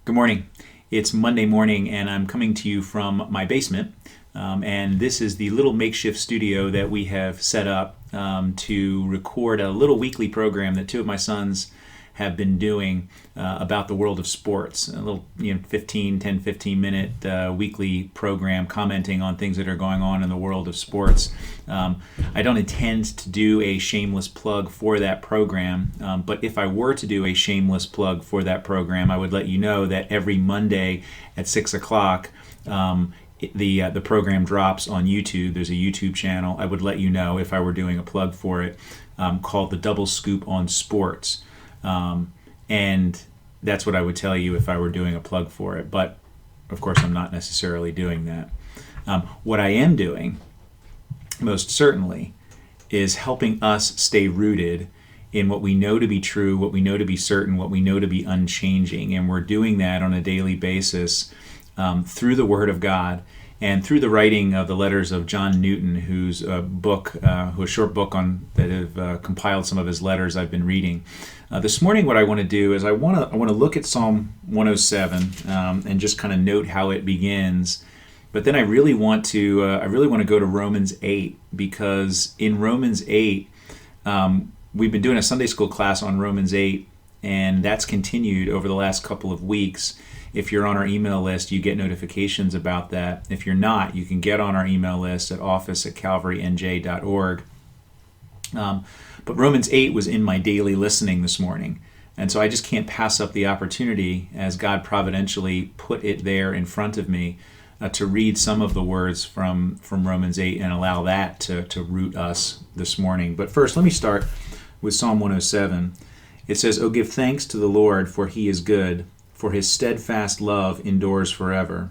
Good morning. It's Monday morning, and I'm coming to you from my basement. And this is the little makeshift studio that we have set up to record a little weekly program that two of my sons have been doing about the world of sports. A little 15 minute weekly program commenting on things that are going on in the world of sports. I don't intend to do a shameless plug for that program, but if I were to do a shameless plug for that program, I would let you know that every Monday at 6 o'clock, the program drops on YouTube. There's a YouTube channel. I would let you know if I were doing a plug for it, called The Double Scoop on Sports. And that's what I would tell you if I were doing a plug for it. But, of course, I'm not necessarily doing that. What I am doing, most certainly, is helping us stay rooted in what we know to be true, what we know to be certain, what we know to be unchanging. And we're doing that on a daily basis through the Word of God and through the writing of the letters of John Newton, whose a short book that have compiled some of his letters I've been reading. This morning, what I want to do is I want to look at Psalm 107 and just kind of note how it begins. But then I really want to go to Romans 8, because in Romans 8, we've been doing a Sunday school class on Romans 8, and that's continued over the last couple of weeks. If you're on our email list, you get notifications about that. If you're not, you can get on our email list at office@calvarynj.org. But Romans 8 was in my daily listening this morning. And so I just can't pass up the opportunity, as God providentially put it there in front of me, to read some of the words from Romans 8 and allow that to root us this morning. But first, let me start with Psalm 107. It says, "Oh, give thanks to the Lord, for he is good, for his steadfast love endures forever.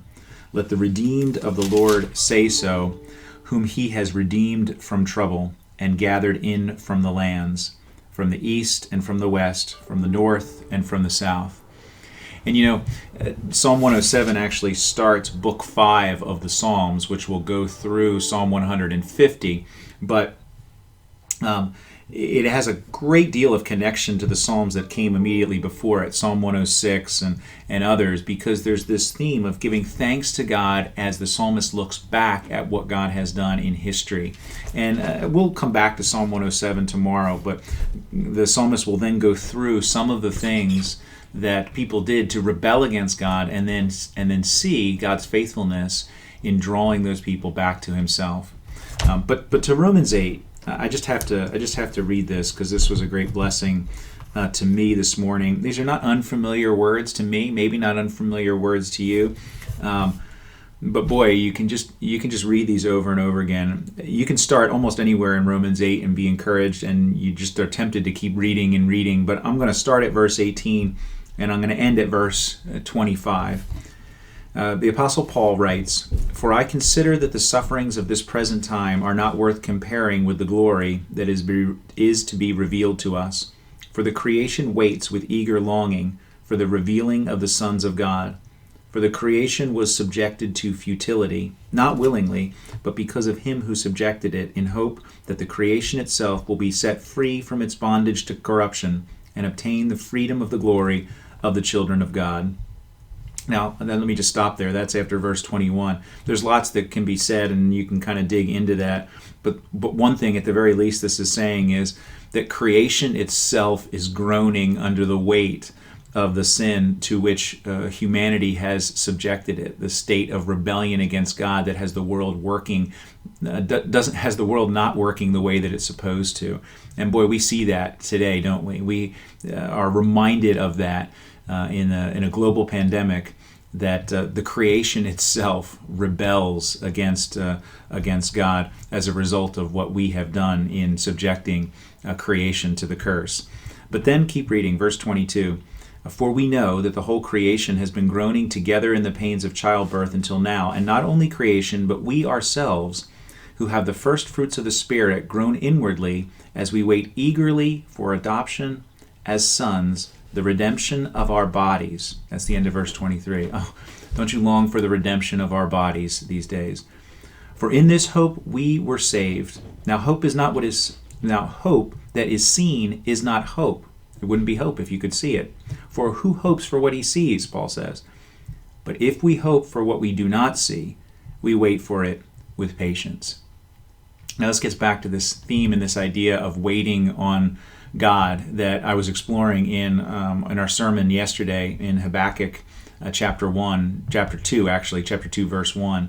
Let the redeemed of the Lord say so, whom he has redeemed from trouble and gathered in from the lands, from the east and from the west, from the north and from the south." And Psalm 107 actually starts book 5 of the Psalms, which will go through Psalm 150, but it has a great deal of connection to the Psalms that came immediately before it, Psalm 106 and others, because there's this theme of giving thanks to God as the psalmist looks back at what God has done in history. And we'll come back to Psalm 107 tomorrow, but the psalmist will then go through some of the things that people did to rebel against God, and then see God's faithfulness in drawing those people back to himself. But to Romans 8, I just have to read this, because this was a great blessing to me this morning. These are not unfamiliar words to me, maybe not unfamiliar words to you, but boy, you can just read these over and over again. You can start almost anywhere in Romans 8 and be encouraged, and you just are tempted to keep reading and reading. But I'm going to start at verse 18, and I'm going to end at verse 25. The Apostle Paul writes, "For I consider that the sufferings of this present time are not worth comparing with the glory that is to be revealed to us. For the creation waits with eager longing for the revealing of the sons of God. For the creation was subjected to futility, not willingly, but because of him who subjected it, in hope that the creation itself will be set free from its bondage to corruption and obtain the freedom of the glory of the children of God." Now, and then let me just stop there. That's after verse 21. There's lots that can be said, and you can kind of dig into that. But one thing, at the very least, this is saying is that creation itself is groaning under the weight of the sin to which humanity has subjected it. The state of rebellion against God that has the world has the world not working the way that it's supposed to. And boy, we see that today, don't we? We are reminded of that. In a global pandemic, that the creation itself rebels against God as a result of what we have done in subjecting creation to the curse. But then keep reading, verse 22. "For we know that the whole creation has been groaning together in the pains of childbirth until now, and not only creation, but we ourselves, who have the first fruits of the Spirit, groan inwardly as we wait eagerly for adoption as sons, the redemption of our bodies." That's the end of verse 23. Oh, don't you long for the redemption of our bodies these days? "For in this hope we were saved. Now hope that is seen is not hope. It wouldn't be hope if you could see it. For who hopes for what he sees, Paul says. But if we hope for what we do not see, we wait for it with patience. Now this gets back to this theme and this idea of waiting on God that I was exploring in our sermon yesterday in Habakkuk chapter 2 verse 1.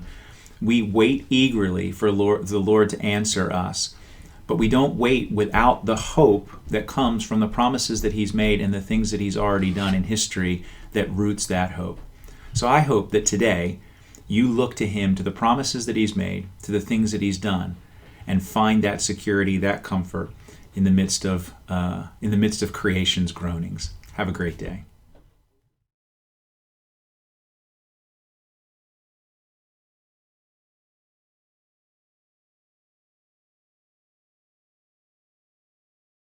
We wait eagerly for the Lord to answer us, but we don't wait without the hope that comes from the promises that he's made and the things that he's already done in history that roots that hope. So I hope that today you look to him, to the promises that he's made, to the things that he's done, and find that security, that comfort in the midst of creation's groanings. Have a great day.